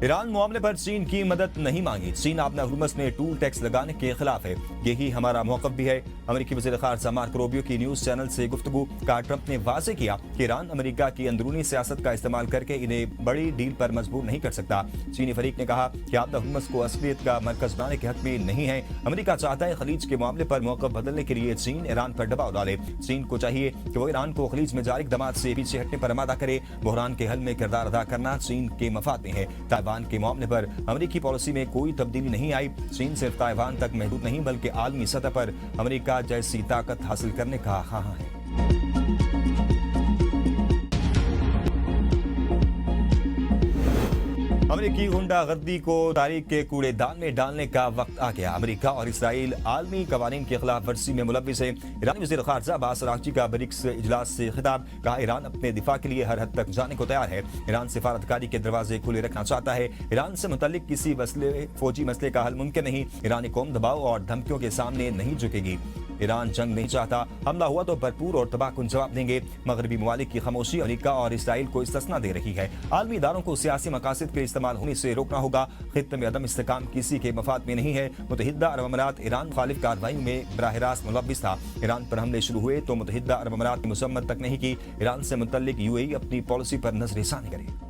Iran मामले पर चीन की मदद नहीं मांगी। चीन अपना हुर्मुज़ में टूल टैक्स लगाने के खिलाफ है। यही हमारा मौक़िफ़ भी है। अमेरिकी वज़ीर ख़ारजा मार्को रूबियो की न्यूज़ चैनल से गुफ्तगू का ट्रंप ने वाज़ेह किया कि ईरान अमेरिका की अंदरूनी सियासत का इस्तेमाल करके इन्हें बड़ी डील पर मजबूर नहीं कर सकता। चीनी फरीक ने कहा कि आपदा हुर्मुज़ को असलियत का मरकज बनाने के हक में नहीं है। अमेरिका चाहता है खलीज के मामले पर मौक़िफ़ बदलने के लिए चीन ईरान पर दबाव डाले। चीन को चाहिए कि वो ईरान को खलीज में जारी इक़दामात से पीछे हटने पर आमादा करे। बहरान के हल में किरदार अदा करना चीन के मफाद में है। ताइवान के मामले पर अमेरिकी पॉलिसी में कोई तब्दीली नहीं आई। चीन सिर्फ ताइवान तक महदूद नहीं बल्कि आलमी सतह पर अमेरिका जैसी ताकत हासिल करने का ख़्वाह है। अमेरिकी गुंडागर्दी को तारीख के कूड़ेदान में डालने का वक्त आ गया। अमेरिका और इसराइल आलमी कवानीन की खिलाफ वर्जी में मुलव्विस है। ईरानी वज़ीर ख़ारजा अब्बास अराग़ची का ब्रिक्स इजलास से खिताब। कहा ईरान अपने दिफा के लिए हर हद तक जाने को तैयार है। ईरान सिफारतकारी के दरवाजे खुले रखना चाहता है। ईरान से मुतल्लिक किसी फौजी मसले का हल मुमकिन नहीं। ईरानी कौम दबाव और धमकियों के सामने नहीं झुकेगी। ईरान जंग नहीं चाहता। हमला हुआ तो भरपूर और तबाहकुन जवाब देंगे। मगरबी ममालिक की खामोशी अमेरिका और इसराइल को इस्तिस्ना दे रही है। आलमी इदारों को सियासी मकासद के इस्तेमाल होने से रोकना होगा। खित्ते में अदम इस्तेकाम किसी के मफाद में नहीं है। मुत्तहिदा अरब अमारात ईरान मुखालिफ कार्रवाई में बराह रास्त मुलव्विस था। ईरान पर हमले शुरू हुए तो मुत्तहिदा अरब अमारात की मसम्मत तक नहीं की। ईरान से मुतल्लिक यूएई अपनी पॉलिसी पर नजरसानी करे।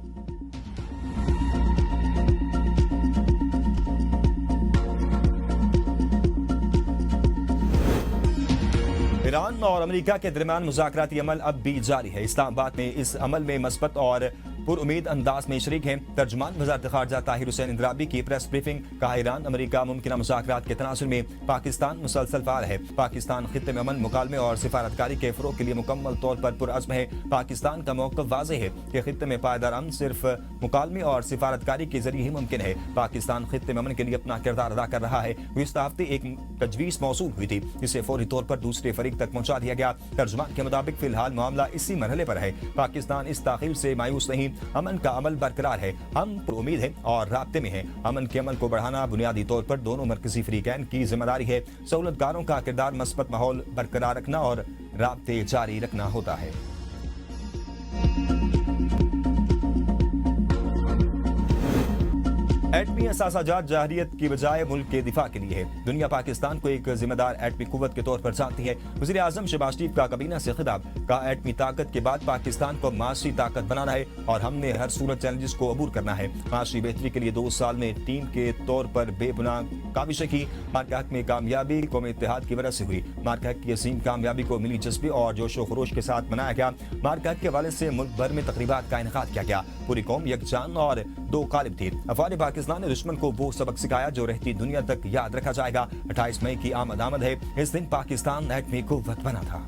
ईरान और अमेरिका के दरमियान मुज़ाकराती अमल अब भी जारी है। इस्लामाबाद में इस अमल में मस्बत और पुरउम्मीद अंदाज में शरीक हैं। तर्जुमान वज़ारत ख़ारजा ताहिर हुसैन इंद्राबी की प्रेस ब्रीफिंग। कहा ईरान अमेरिका मुमकिन मुज़ाकरात के तनाजुर में पाकिस्तान मुसलसल फ़ाल है। पाकिस्तान खित्ते में अमन मुकालमे और सिफारतकारी के फ़रोग़ के लिए मुकम्मल तौर पर पुरअज़्म है। पाकिस्तान का मौक़िफ़ वाज़ेह है कि खित्ते में पायदार अमन सिर्फ मुकालमे और सिफारतकारी के जरिए ही मुमकिन है। पाकिस्तान खित्ते में अमन के लिए अपना किरदार अदा कर रहा है। गुज़िश्ता हफ़्ते एक तजवीज़ मौसूल हुई थी जिसे फौरी तौर पर दूसरे फरीक तक पहुँचा दिया गया। तर्जुमान के मुताबिक फ़िलहाल मामला इसी मरहले पर है। पाकिस्तान इस ताख़ीर से मायूस नहीं। अमन का अमल बरकरार है। हम उम्मीद हैं और राब्ते में हैं। अमन के अमल को बढ़ाना बुनियादी तौर पर दोनों मरकजी फरीकैन की जिम्मेदारी है। सहूलतकारों का किरदार मस्बत माहौल बरकरार रखना और राब्ते जारी रखना होता है। एटमी असासाजात जाहिरियत की बजाय मुल्क के दिफा के लिए है। दुनिया पाकिस्तान को एक जिम्मेदार एटमी कुव्वत के तौर पर जानती है। वज़ीर आज़म शहबाज शरीफ का काबीना से खिताब। कहा एटमी ताकत के बाद पाकिस्तान को माशी ताकत बनाना है और हमने हर सूरत चैलेंजेस को अबूर करना है। माशी बेहतरी के लिए 2 साल में टीम के तौर पर बेबुना काविशें की। मार्का हक में कामयाबी कौमी इत्तेहाद की वजह से हुई। मार्का हक की असीम कामयाबी को मिली जज्बे और जोशो खरोश के साथ मनाया गया। मार्का हक के हवाले से मुल्क भर में तकरीबात का इनेकाद किया गया। पूरी कौम यकजान और दो गालिब थी। अफवाज पाकिस्तान ने दुश्मन को वो सबक सिखाया जो रहती दुनिया तक याद रखा जाएगा। 28 मई की आमद है। इस दिन पाकिस्तान एटमी कुव्वत बना था।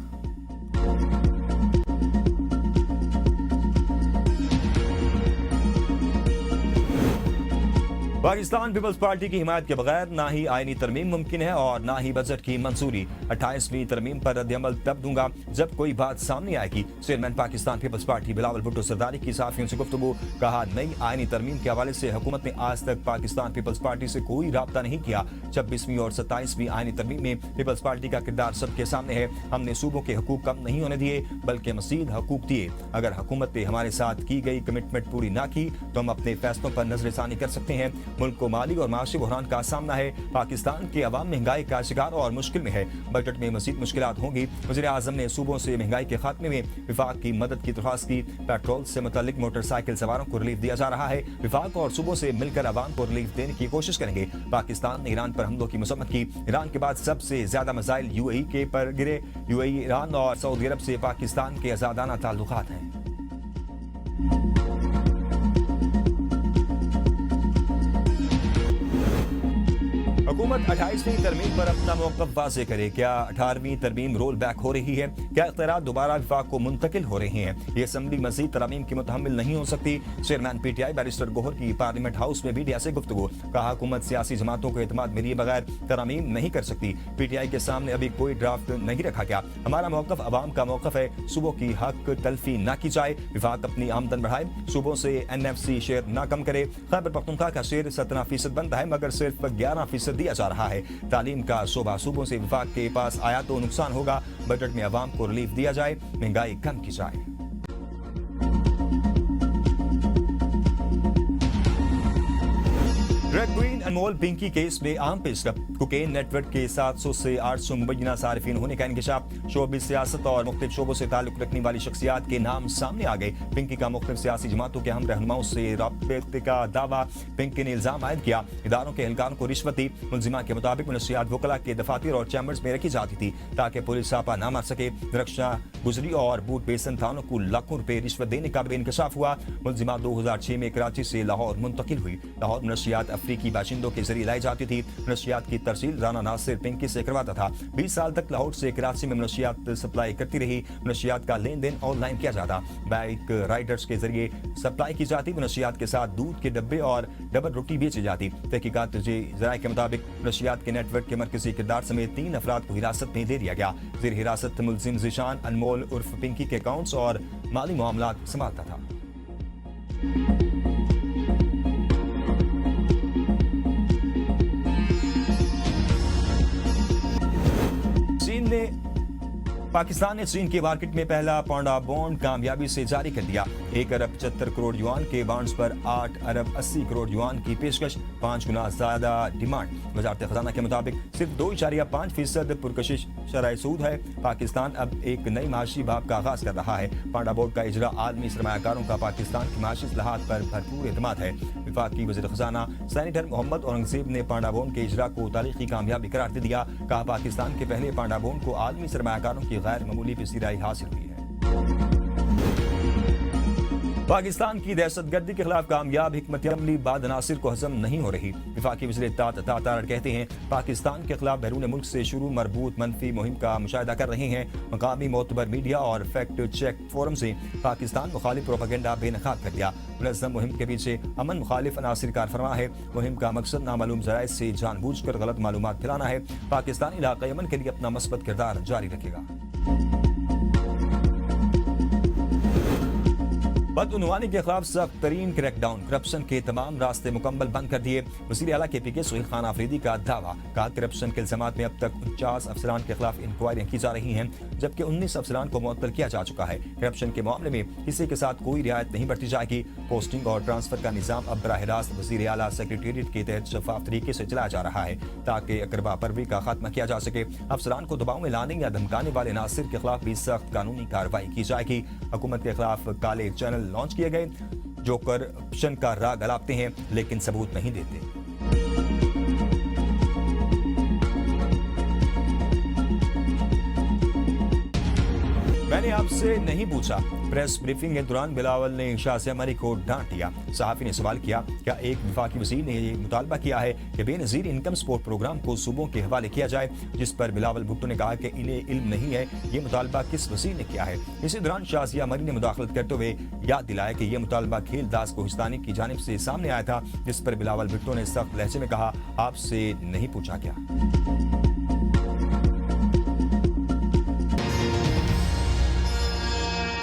पाकिस्तान पीपल्स पार्टी की हिमायत के बगैर ना ही आईनी तरमीम मुमकिन है और ना ही बजट की मंजूरी। 28वीं तरमीम पर रद्द-ए-अमल तब दूंगा जब कोई बात सामने आएगी। Chairman Pakistan people's party Bilawal Bhutto Zardari की सहाफियों से गुफ्तगू। कहा नई आईनी तरमीम के हवाले से हुकूमत ने आज तक पाकिस्तान पीपल्स पार्टी से कोई राब्ता नहीं किया। 26वीं और 27वीं आईनी तरमीम में पीपल्स पार्टी का किरदार सबके सामने है। हमने सूबों के हकूक कम नहीं होने दिए बल्कि मजीद हकूक दिए। अगर हुकूमत ने हमारे साथ की गई कमिटमेंट पूरी ना की तो हम अपने फैसलों पर नजरसानी कर सकते हैं। मुल्क को माली और माशी बहरान का सामना है। पाकिस्तान के अवाम महंगाई का शिकार और मुश्किल में है। बजट में मजीद मुश्किलात होंगी। वज़ीर आज़म ने सूबों से महंगाई के खात्मे में विफाक की मदद की दरख्वास्त की। पेट्रोल से मुतल्लिक मोटरसाइकिल सवारों को रिलीफ दिया जा रहा है। विफाक और सूबों से मिलकर अवाम को रिलीफ देने की कोशिश करेंगे। पाकिस्तान ने ईरान पर हमलों की मसम्मत की। ईरान के बाद सबसे ज्यादा मिसाइल यूएई के पर गिरे। यूएई ईरान और सऊदी अरब से पाकिस्तान के आजादाना ताल्लुकात हैं। हुकूमत 28वीं तरमीम पर अपना मौक़िफ़ वाज़ेह करे। क्या 18वीं तरमीम रोल बैक हो रही है? क्या इख्तियारात दोबारा विफाक को मुंतकिल हो रहे हैं? ये असम्बली मज़ीद तरमीम की मुतहम्मिल नहीं हो सकती। चेयरमैन पीटीआई बैरिस्टर गोहर की पार्लियामेंट हाउस में मीडिया से गुफ्तगू। कहा हुकूमत सियासी जमातों को एतमाद में लिए बगैर तरमीम नहीं कर सकती। पीटीआई के सामने अभी कोई ड्राफ्ट नहीं रखा गया। हमारा मौक़िफ़ अवाम का मौक़िफ़ है। सूबों की हक तलफी ना की जाए। विफाक अपनी आमदन बढ़ाए। सूबों से NFC शेयर ना कम करे। खैबर पख्तूनख्वा का शेयर 17% बनता है मगर सिर्फ 11% दिया जा रहा है। तालीम का शोबा सूबों से विफाक के पास आया तो नुकसान होगा। बजट में अवाम को रिलीफ दिया जाए, महंगाई कम की जाए। अनमोल पिंकी केस में अहम पेशकश, कोकेन नेटवर्क के 700 से 800 मुबैना सारिफिन होने का इंकशाफ, शोबिस सियासत और मुख्तलिफ शोबों से ताल्लुक रखने वाली शख्सियात के नाम सामने आ गए। पिंकी का मुख्तलिफ सियासी जमातों के अहम रहनुमाओं से राब्ते का दावा, पिंकी ने इल्जाम आयद किया इदारों के एहलकारों को रिश्वत दी। मुलजिमा के मुताबिक मनशियात वकला के दफातर और चैम्बर्स में रखी जाती थी ताकि पुलिस छापा न मार सके। रक्षा गुजरी और बूट बेसन थानों को लाखों रुपए रिश्वत देने का भी इंकशाफ हुआ। मुलजिमा 2006 में कराची से लाहौर मुंतकिल हुई। लाहौर मनशियात अफ्रीकी बाशिंदों के जरिए लाई जाती थी। मनशियात की तरसील राना नासिर पिंकी से करवाता था। 20 साल तक लाहौर से कराची में मनशियात सप्लाई करती रही। मनशियात का लेन देन ऑनलाइन किया जाता, बाइक राइडर्स के जरिए सप्लाई की जाती। मनशियात के साथ दूध के डब्बे और डबल रोटी बेची जाती। तहकीकात जराये के मुताबिक मनशियात के नेटवर्क के मरकजी किरदार समेत 3 अफराद को हिरासत में ले लिया गया। जेर हिरासत मुलजिम ज़ीशान अनमोल उर्फ पिंकी के अकाउंट्स और माली मामलात संभालता था। पाकिस्तान ने चीन की मार्केट में पहला पांडा बॉन्ड कामयाबी से जारी कर दिया। 1 अरब 75 करोड़ युआन के बॉन्ड्स पर 8 अरब 80 करोड़ युआन की पेशकश, 5 गुना ज्यादा डिमांड। वजारत खजाना के मुताबिक सिर्फ 2.5% पुरकशिश शरह सूद है। पाकिस्तान अब एक नई माशी बाब का आगाज कर रहा है। पांडा बोर्ड का इजरा आलमी सरमायाकारों का पाकिस्तान की माशी इस्लाहात पर भरपूर एतमाद है। वफाकी वज़ीर खजाना सेनेटर मोहम्मद औरंगजेब ने पांडा बॉन्ड के इजरा को तारीखी कामयाबी करार दे दिया। कहा पाकिस्तान के पहले पांडा बॉन्ड को आलमी सरमायाकारों की गैर मामूली पसीराई हासिल हुई है। पाकिस्तान की दहशतगर्दी के खिलाफ कामयाब हिकमत अमली बाद नासिर को हजम नहीं हो रही। वफाकी वज़ीर तातार कहते हैं पाकिस्तान के खिलाफ बैरून मुल्क से शुरू मरबूत मनफी मुहिम का मुशाहिदा कर रहे हैं। मकामी मोतबर मीडिया और फैक्ट चेक फोरम से पाकिस्तान मुखालिफ प्रोपेगेंडा बेनकाब कर दिया। मुनज़्ज़म मुहिम के पीछे अमन मुखालिफ अनासिर कारफरमा है। मुहिम का मकसद नामालूम ज़राए से जानबूझकर गलत मालूमात फैलाना है। पाकिस्तान इलाक़ा यमन के लिए अपना मस्बत किरदार जारी रखेगा। बदउनवानी के खिलाफ सख्त तरीन क्रैकडाउन, करप्शन के तमाम रास्ते मुकम्मल बंद कर दिए। वज़ीर आला के पी सुहेल खान आफरीदी का दावा, कहा करप्शन के इल्जामात में अब तक 49 अफसरान के खिलाफ इंक्वायरियां की जा रही हैं, जबकि 19 अफसरान को मुअत्तल किया जा चुका है। करप्शन के मामले में किसी के साथ कोई रियायत नहीं बरती जाएगी। पोस्टिंग और ट्रांसफर का निजाम अब बराह रास्त वज़ीर आला सेक्रेटेरिएट के तहत शफाफ तरीके से चलाया जा रहा है ताकि अकरबा परवी का खात्मा किया जा सके। अफसरान को दबाव में लाने या धमकाने वाले नासिर के खिलाफ भी सख्त कानूनी कार्रवाई की जाएगी। हुकूमत के खिलाफ काले चैनल लॉन्च किए गए जो करप्शन का राग अलापते हैं लेकिन सबूत नहीं देते। मैंने आपसे नहीं पूछा। प्रेस ब्रीफिंग के दौरान बिलावल ने शाह मरी को डांट दिया। सहाफी ने सवाल किया, क्या एक वफाकी वज़ीर ने ये मुतालबा किया है कि बेनज़ीर इनकम सपोर्ट प्रोग्राम को सूबों के हवाले किया जाए, जिस पर बिलावल भुट्टो ने कहा कि इन्हें इल्म नहीं है ये मुतालबा किस वज़ीर ने किया है। इसी दौरान शाह मरी ने मुदाखलत करते हुए याद दिलाया कि यह मुतालबा खेल दास कोहिस्तानी की जानिब से सामने आया था, जिस पर बिलावल भुट्टो ने सख्त लहजे में कहा, आपसे नहीं पूछा क्या।